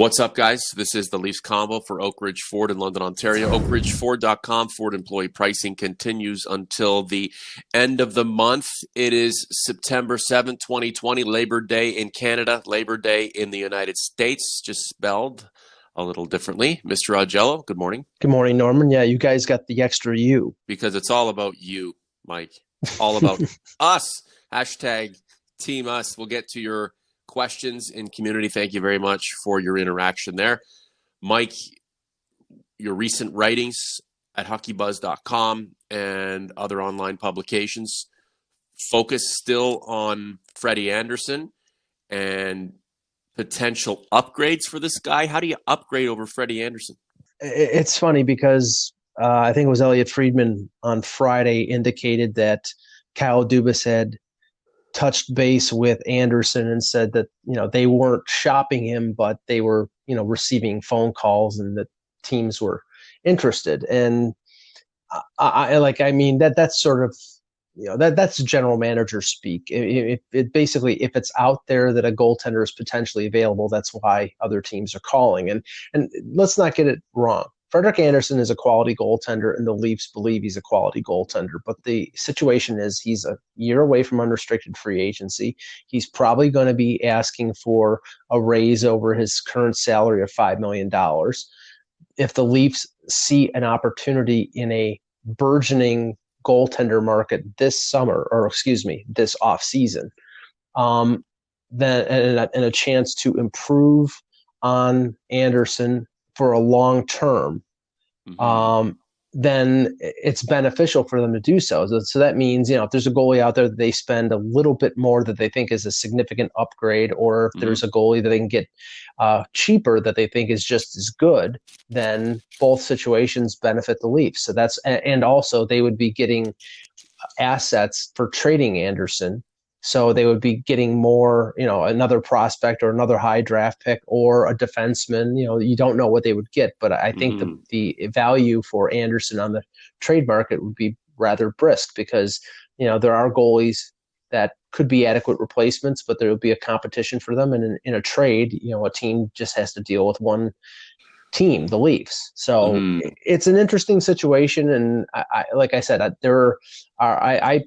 What's up, guys? This is the Leafs Convo for Oakridge Ford in London, Ontario. OakridgeFord.com. Ford employee pricing continues until the end of the month. It is September 7th, 2020, Labor Day in Canada, Labor Day in the United States, just spelled a little differently. Mr. Augello, good morning. Good morning, Norman. Yeah, you guys got the extra U. Because it's all about you, Mike. It's all about us. Hashtag Team Us. We'll get to your questions in community. Thank you very much for your interaction there. Mike, your recent writings at hockeybuzz.com and other online publications focus still on Freddie Andersen and potential upgrades for this guy. How do you upgrade over Freddie Andersen? It's funny because I think it was Elliot Friedman on Friday indicated that Kyle Dubas had touched base with Andersen and said that, they weren't shopping him, but they were, receiving phone calls and that teams were interested. And that's sort of, that's general manager speak. If it's out there that a goaltender is potentially available, that's why other teams are calling. And let's not get it wrong. Frederik Andersen is a quality goaltender, and the Leafs believe he's a quality goaltender. But the situation is he's a year away from unrestricted free agency. He's probably going to be asking for a raise over his current salary of $5 million. If the Leafs see an opportunity in a burgeoning goaltender market this offseason, then and a chance to improve on Andersen for a long term, then it's beneficial for them to do so. So that means, if there's a goalie out there that they spend a little bit more that they think is a significant upgrade, or if there's a goalie that they can get cheaper that they think is just as good, then both situations benefit the Leafs. So and also they would be getting assets for trading Andersen. So they would be getting more, another prospect or another high draft pick or a defenseman. You don't know what they would get, but I think the value for Andersen on the trade market would be rather brisk because, there are goalies that could be adequate replacements, but there will be a competition for them. And in a trade, a team just has to deal with one team, the Leafs. So it's an interesting situation. And I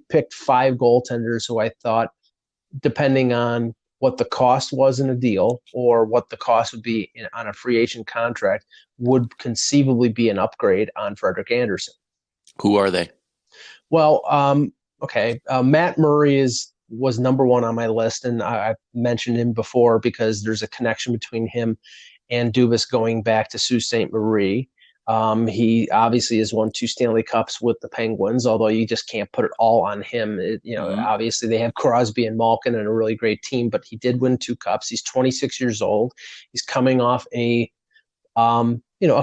picked 5 goaltenders who I thought, depending on what the cost was in a deal or what the cost would be on a free agent contract, would conceivably be an upgrade on Frederik Andersen. Who are they? Well, Matt Murray was number one on my list, and I've mentioned him before because there's a connection between him and Dubas going back to Sault Ste. Marie. He obviously has won 2 Stanley Cups with the Penguins, although you just can't put it all on him. Obviously they have Crosby and Malkin and a really great team, but he did win 2 cups. He's 26 years old. He's coming off a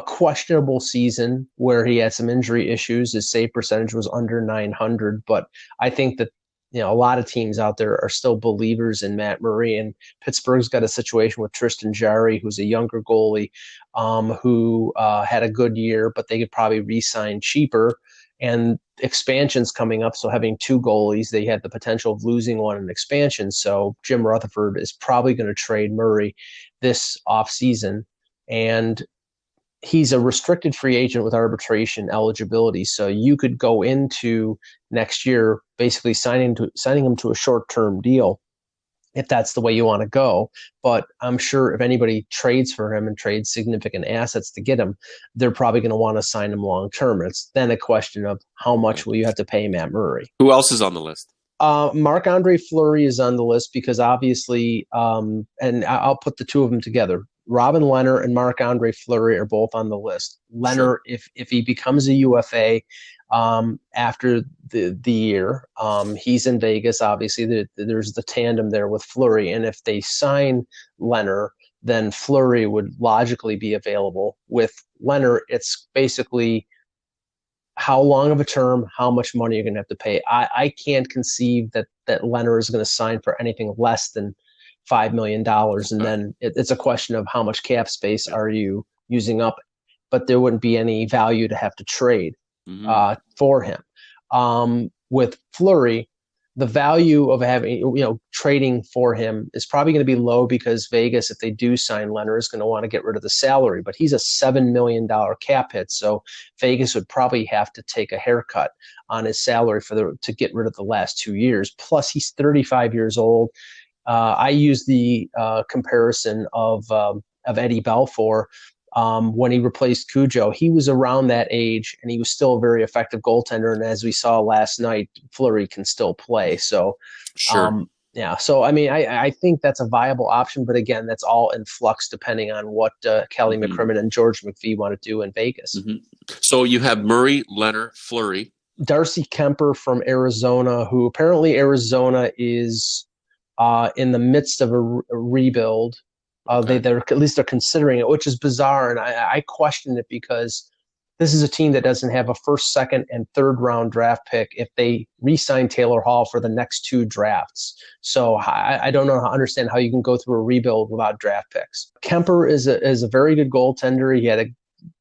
questionable season where he had some injury issues. His save percentage was under 900, but I think that a lot of teams out there are still believers in Matt Murray, and Pittsburgh's got a situation with Tristan Jarry, who's a younger goalie who had a good year, but they could probably re-sign cheaper. And expansion's coming up, so having 2 goalies, they had the potential of losing one in expansion. So Jim Rutherford is probably going to trade Murray this offseason, and he's a restricted free agent with arbitration eligibility. So you could go into next year basically signing him to a short-term deal if that's the way you want to go. But I'm sure if anybody trades for him and trades significant assets to get him, they're probably going to want to sign him long-term. It's then a question of how much will you have to pay Matt Murray. Who else is on the list? Marc-Andre Fleury is on the list because obviously, and I'll put the 2 of them together. Robin Lehner and Marc-Andre Fleury are both on the list. Lehner, if he becomes a UFA after the year, he's in Vegas. Obviously, there's the tandem there with Fleury. And if they sign Lehner, then Fleury would logically be available. With Lehner, it's basically how long of a term, how much money you're going to have to pay. I can't conceive that Lehner is going to sign for anything less than $5 million. And then it's a question of how much cap space are you using up, but there wouldn't be any value to have to trade for him. With Fleury, the value of having, trading for him is probably going to be low because Vegas, if they do sign Leonard, is going to want to get rid of the salary. But he's a $7 million cap hit. So Vegas would probably have to take a haircut on his salary to get rid of the last 2 years. Plus, he's 35 years old. I use the comparison of Eddie Balfour. When he replaced Cujo, he was around that age and he was still a very effective goaltender. And as we saw last night, Fleury can still play. So, Sure. yeah. So, I mean, I think that's a viable option. But again, that's all in flux depending on what Kelly McCrimmon and George McPhee want to do in Vegas. So you have Murray, Leonard, Fleury. Darcy Kemper from Arizona, who apparently Arizona is in the midst of a rebuild. They're at least they're considering it, which is bizarre, and I question it because this is a team that doesn't have a first, second, and third round draft pick if they re-sign Taylor Hall for the next 2 drafts. So I don't understand how you can go through a rebuild without draft picks. Kemper is a very good goaltender. He had a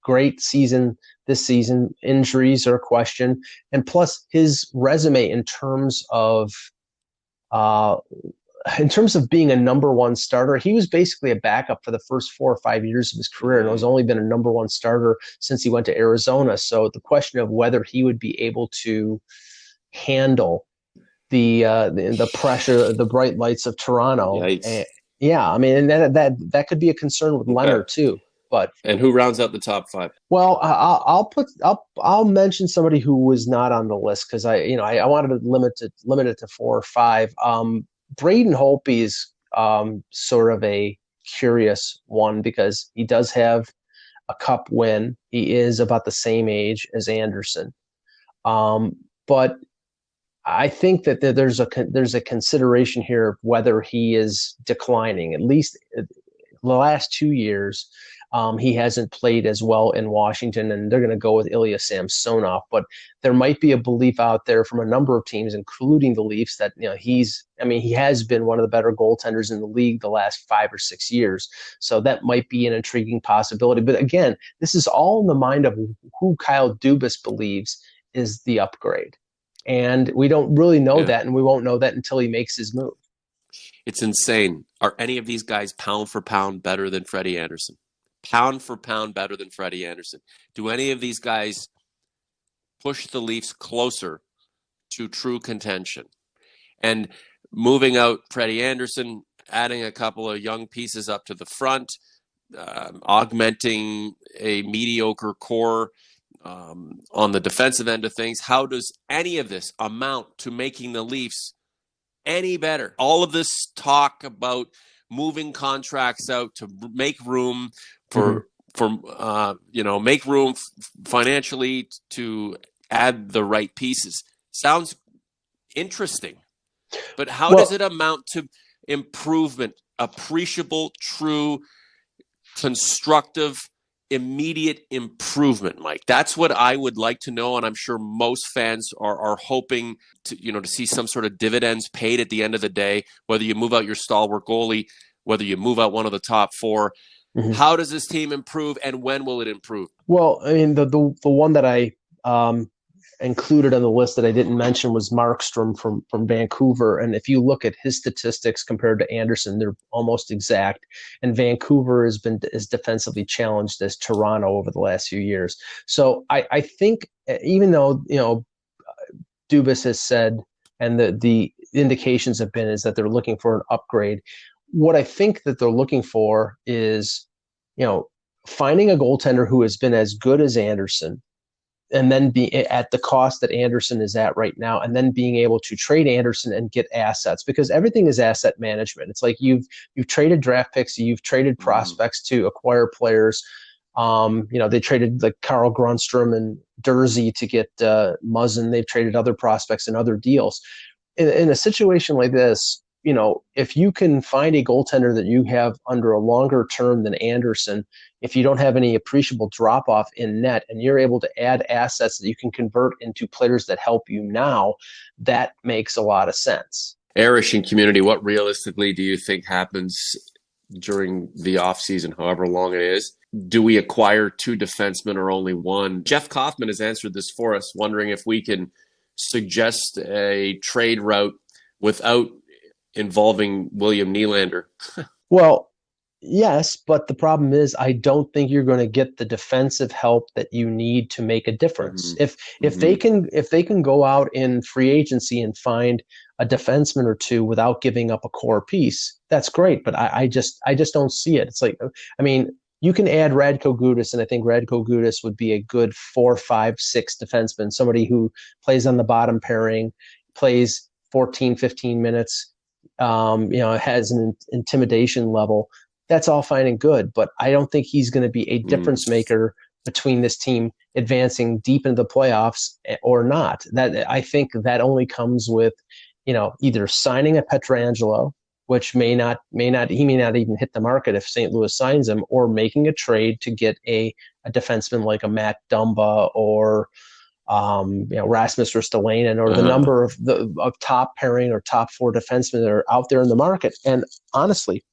great season this season. Injuries are a question, and plus his resume in terms of being a number one starter, he was basically a backup for the first 4 or 5 years of his career and has only been a number one starter since he went to Arizona. So the question of whether he would be able to handle the pressure, the bright lights of Toronto. Yeah, I mean, and that could be a concern with Leonard too. And who rounds out the top 5? Well, I'll mention somebody who was not on the list because I wanted to limit it to 4 or 5. Braden Holtby is sort of a curious one because he does have a cup win. He is about the same age as Anderson. But I think that there's a consideration here of whether he is declining. At least the last 2 years, he hasn't played as well in Washington, and they're going to go with Ilya Samsonov. But there might be a belief out there from a number of teams, including the Leafs, that he has been one of the better goaltenders in the league the last 5 or 6 years. So that might be an intriguing possibility. But again, this is all in the mind of who Kyle Dubas believes is the upgrade. And we don't really know that, and we won't know that until he makes his move. It's insane. Are any of these guys pound for pound better than Freddie Anderson? Pound for pound better than Freddie Anderson? Do any of these guys push the Leafs closer to true contention? And moving out Freddie Anderson, adding a couple of young pieces up to the front, augmenting a mediocre core on the defensive end of things, how does any of this amount to making the Leafs any better? All of this talk about moving contracts out to make room make room financially to add the right pieces sounds interesting, but how does it amount to improvement, appreciable, true, constructive, immediate improvement, Mike? That's what I would like to know, and I'm sure most fans are hoping to see some sort of dividends paid at the end of the day, whether you move out your stalwart goalie, whether you move out one of the top 4. How does this team improve, and when will it improve? Well, I mean, the one that I included on the list that I didn't mention was Markstrom from Vancouver. And if you look at his statistics compared to Anderson, they're almost exact. And Vancouver has been as defensively challenged as Toronto over the last few years. So I think even though Dubas has said, and the indications have been is that they're looking for an upgrade, what I think that they're looking for is, finding a goaltender who has been as good as Anderson, and then be at the cost that Anderson is at right now, and then being able to trade Anderson and get assets, because everything is asset management. It's like you've traded draft picks, you've traded prospects to acquire players. They traded like Carl Grunstrom and Dursey to get Muzzin. They've traded other prospects and other deals. In a situation like this, if you can find a goaltender that you have under a longer term than Anderson, if you don't have any appreciable drop-off in net and you're able to add assets that you can convert into players that help you now, that makes a lot of sense. Arish in community, what realistically do you think happens during the offseason, however long it is? Do we acquire 2 defensemen or only 1? Jeff Kaufman has answered this for us, wondering if we can suggest a trade route without involving William Nylander? Well, yes, but the problem is I don't think you're going to get the defensive help that you need to make a difference. Mm-hmm. If they can go out in free agency and find a defenseman or two without giving up a core piece, that's great. But I just don't see it. It's like, I mean, you can add Radko Gudas, and I think Radko Gudas would be a good 4, 5, 6 defenseman, somebody who plays on the bottom pairing, plays 14, 15 minutes, has an intimidation level. That's all fine and good, but I don't think he's going to be a difference maker between this team advancing deep into the playoffs or not. That I think that only comes with, either signing a Pietrangelo, which he may not even hit the market if St. Louis signs him, or making a trade to get a defenseman like a Matt Dumba or Rasmus Ristolainen, or the number of top pairing or top 4 defensemen that are out there in the market. And honestly,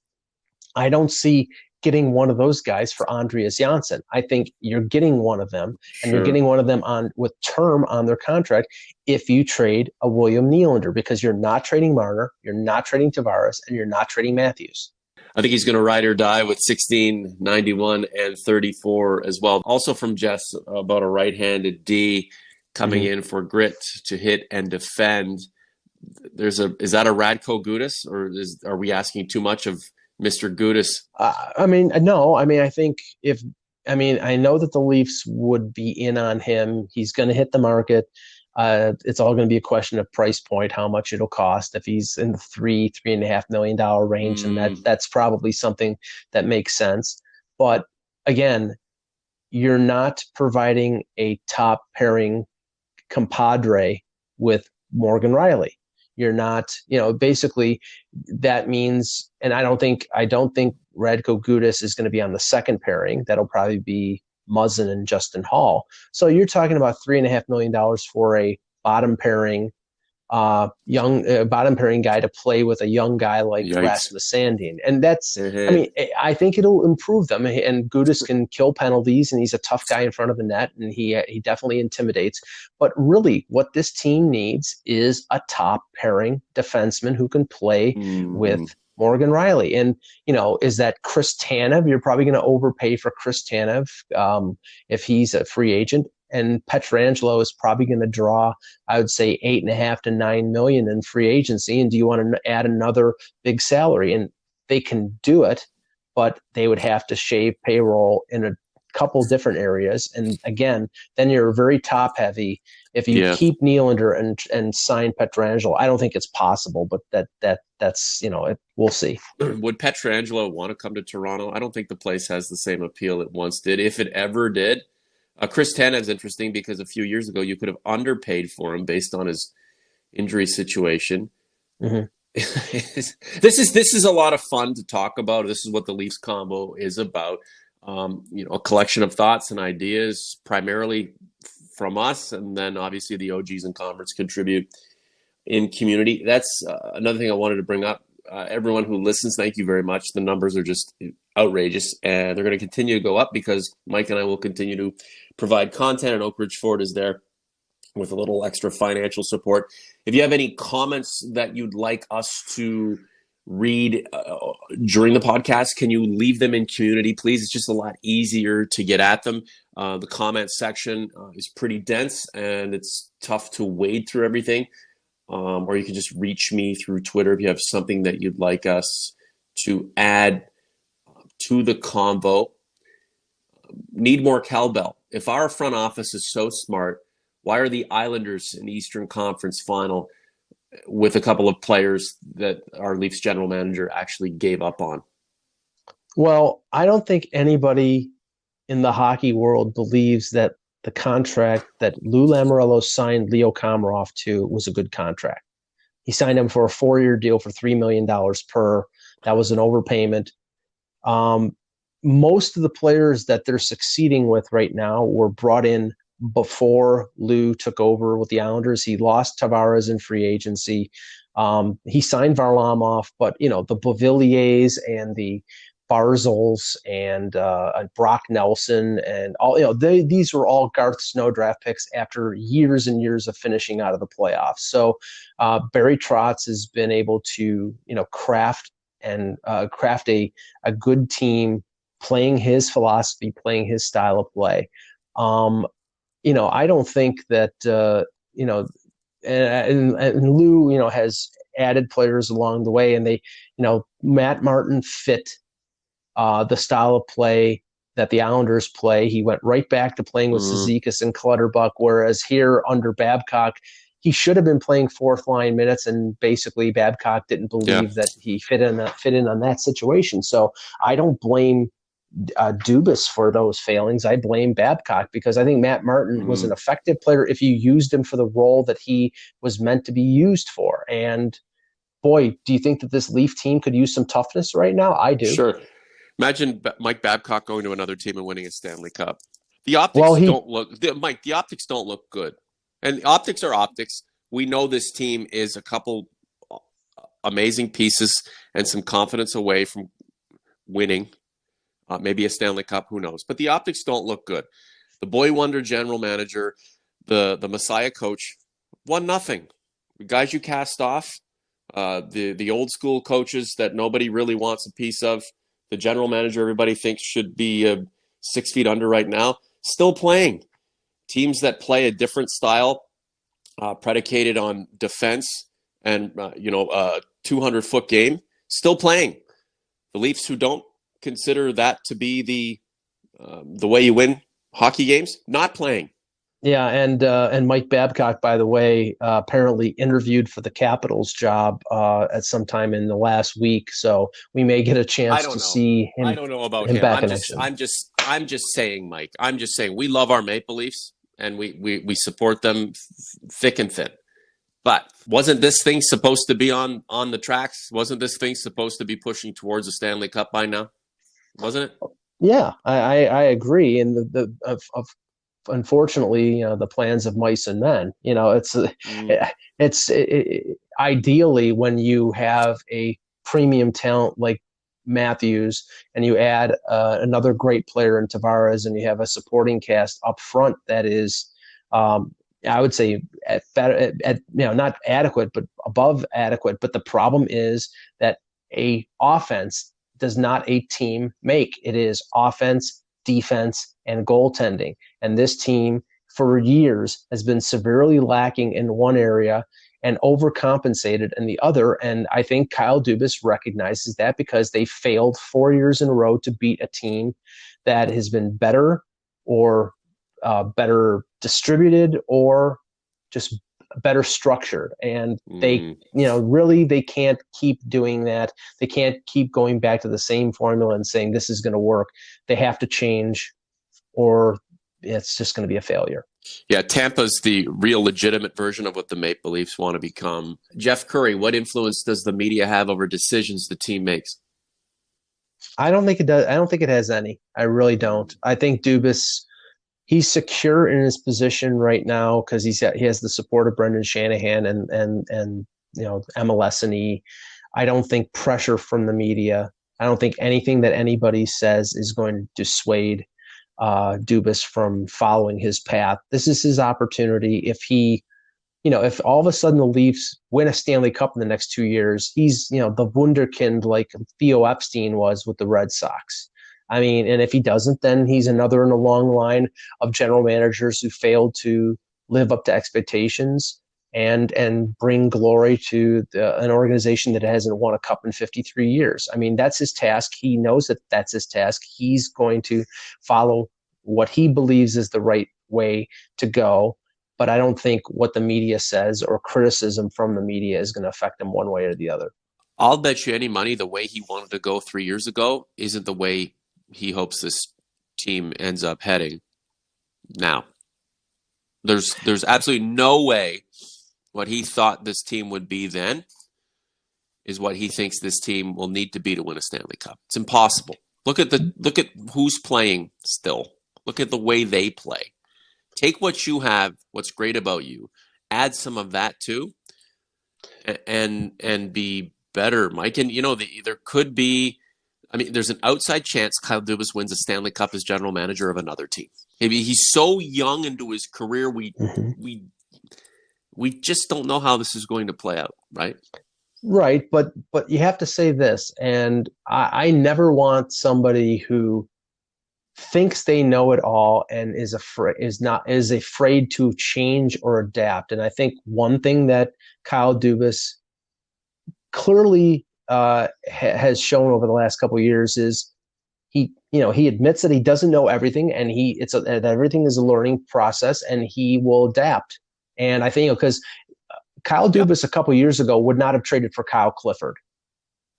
I don't see getting one of those guys for Andreas Janssen. I think you're getting one of them, and you're getting one of them with term on their contract if you trade a William Nylander, because you're not trading Marner, you're not trading Tavares, and you're not trading Matthews. I think he's going to ride or die with 16, 91, and 34 as well. Also from Jess about a right-handed D coming in for grit to hit and defend. Is that a Radko Gudas, or are we asking too much of Mr. Gudas? No. I know that the Leafs would be in on him. He's going to hit the market. It's all going to be a question of price point, how much it'll cost. If he's in the $3.5 million range, and that's probably something that makes sense. But again, you're not providing a top pairing compadre with Morgan Rielly. You're not, basically that means, and I don't think Radko Gudas is going to be on the second pairing. That'll probably be Muzzin and Justin Hall. So you're talking about $3.5 million for a bottom pairing, bottom pairing guy to play with a young guy like Rasmus Sandin. And that's, I think it'll improve them. And Gudas can kill penalties, and he's a tough guy in front of the net, and he definitely intimidates. But really, what this team needs is a top pairing defenseman who can play with Morgan Rielly. And, is that Chris Tanev? You're probably going to overpay for Chris Tanev if he's a free agent. And Pietrangelo is probably going to draw, I would say, $8.5 to $9 million in free agency. And do you want to add another big salary? And they can do it, but they would have to shave payroll in a couple different areas. And again, then you're very top heavy. If you keep Nylander and sign Pietrangelo, I don't think it's possible, but that's we'll see. Would Pietrangelo want to come to Toronto? I don't think the place has the same appeal it once did, if it ever did. Chris Tanev's interesting because a few years ago you could have underpaid for him based on his injury situation. This is a lot of fun to talk about. This is what the Leafs Convo is about. A collection of thoughts and ideas, primarily from us, and then obviously the OGs and converts contribute in community. That's another thing I wanted to bring up. Everyone who listens, thank you very much. The numbers are just outrageous, and they're going to continue to go up because Mike and I will continue to provide content, and Oakridge Ford is there with a little extra financial support. If you have any comments that you'd like us to read during the podcast, can you leave them in community, please? It's just a lot easier to get at them. The comment section is pretty dense, and it's tough to wade through everything. Or you can just reach me through Twitter if you have something that you'd like us to add to the convo. Need more cowbell. If our front office is so smart, why are the Islanders in the Eastern Conference Final with a couple of players that our Leafs general manager actually gave up on? Well, I don't think anybody in the hockey world believes that the contract that Lou Lamoriello signed Leo Komarov to was a good contract. He signed him for a 4-year deal for $3 million per. That was an overpayment. Most of the players that they're succeeding with right now were brought in before Lou took over with the Islanders. He lost Tavares in free agency. He signed Varlamov, but the Beauvilliers and the Barzels and Brock Nelson and all, these were all Garth Snow draft picks after years and years of finishing out of the playoffs. So Barry Trotz has been able to, craft a good team, playing his philosophy, playing his style of play. I don't think that, and Lou, has added players along the way, and Matt Martin fit the style of play that the Islanders play. He went right back to playing with Cizikas and Clutterbuck, whereas here under Babcock, he should have been playing fourth line minutes, and basically Babcock didn't believe that he fit in on that situation. So I don't blame Dubas for those failings. I blame Babcock, because I think Matt Martin was an effective player if you used him for the role that he was meant to be used for. And boy, do you think that this Leaf team could use some toughness right now? I do. Sure. Imagine Mike Babcock going to another team and winning a Stanley Cup. The optics the optics don't look good. And optics are optics. We know this team is a couple amazing pieces and some confidence away from winning. Maybe a Stanley Cup, who knows? But the optics don't look good. The boy wonder general manager, the Messiah coach, 1-0. The guys you cast off, the old school coaches that nobody really wants a piece of, the general manager everybody thinks should be 6 feet under right now, still playing. Teams that play a different style, predicated on defense and a 200-foot game, still playing. The Leafs, who don't consider that to be the way you win hockey games, not playing. Yeah, and Mike Babcock, by the way, apparently interviewed for the Capitals job at some time in the last week. So we may get a chance to see him. I don't know about him. Back in action. I'm just saying, Mike. I'm just saying we love our Maple Leafs and we support them thick and thin. But wasn't this thing supposed to be on the tracks? Wasn't this thing supposed to be pushing towards a Stanley Cup by now? Wasn't it? Yeah, I agree. And unfortunately, the plans of mice and men. It's ideally when you have a premium talent like Matthews and you add another great player in Tavares, and you have a supporting cast up front that is, I would say, not adequate, but above adequate. But the problem is that a offense does not a team make. It is offense, defense, and goaltending. And this team for years has been severely lacking in one area and overcompensated in the other. And I think Kyle Dubas recognizes that, because they failed 4 years in a row to beat a team that has been better or better distributed or just better structured. And they can't keep doing that. They can't keep going back to the same formula and saying this is going to work. They have to change, or it's just going to be a failure. Yeah, Tampa's the real legitimate version of what the Maple Leafs want to become. Jeff Curry, what influence does the media have over decisions the team makes? I don't think it does. I don't think it has any. I really don't. I think Dubas, he's secure in his position right now because he has the support of Brendan Shanahan and MLS and E. I don't think pressure from the media. I don't think anything that anybody says is going to dissuade Dubas from following his path. This is his opportunity. If all of a sudden the Leafs win a Stanley Cup in the next 2 years, he's the wunderkind like Theo Epstein was with the Red Sox. I mean, and if he doesn't, then he's another in a long line of general managers who failed to live up to expectations and bring glory to an organization that hasn't won a cup in 53 years. I mean, that's his task. He knows that that's his task. He's going to follow what he believes is the right way to go. But I don't think what the media says or criticism from the media is going to affect him one way or the other. I'll bet you any money the way he wanted to go 3 years ago isn't the way he hopes this team ends up heading now. There's absolutely no way what he thought this team would be then is what he thinks this team will need to be to win a Stanley Cup. It's impossible. Look at who's playing still. Look at the way they play. Take what you have, what's great about you, add some of that too, and be better, Mike. And there could be I mean, there's an outside chance Kyle Dubas wins a Stanley Cup as general manager of another team. Maybe he's so young into his career, we just don't know how this is going to play out, right? Right, but you have to say this, and I never want somebody who thinks they know it all and is afraid to change or adapt. And I think one thing that Kyle Dubas clearly has shown over the last couple of years is he admits that he doesn't know everything, and that everything is a learning process, and he will adapt. And I think because Kyle Dubas a couple of years ago would not have traded for Kyle Clifford.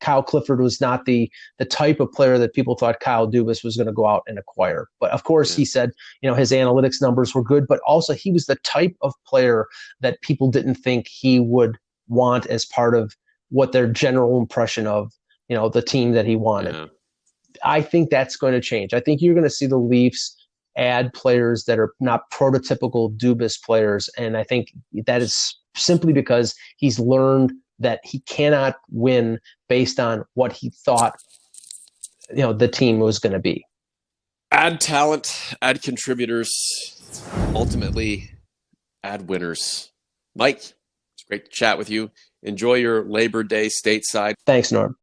Kyle Clifford was not the type of player that people thought Kyle Dubas was going to go out and acquire. But of course, he said, his analytics numbers were good, but also he was the type of player that people didn't think he would want as part of what their general impression of, the team that he wanted. Yeah. I think that's going to change. I think you're going to see the Leafs add players that are not prototypical Dubas players. And I think that is simply because he's learned that he cannot win based on what he thought, the team was going to be. Add talent, add contributors, ultimately add winners. Mike, it's great to chat with you. Enjoy your Labor Day stateside. Thanks, Norm.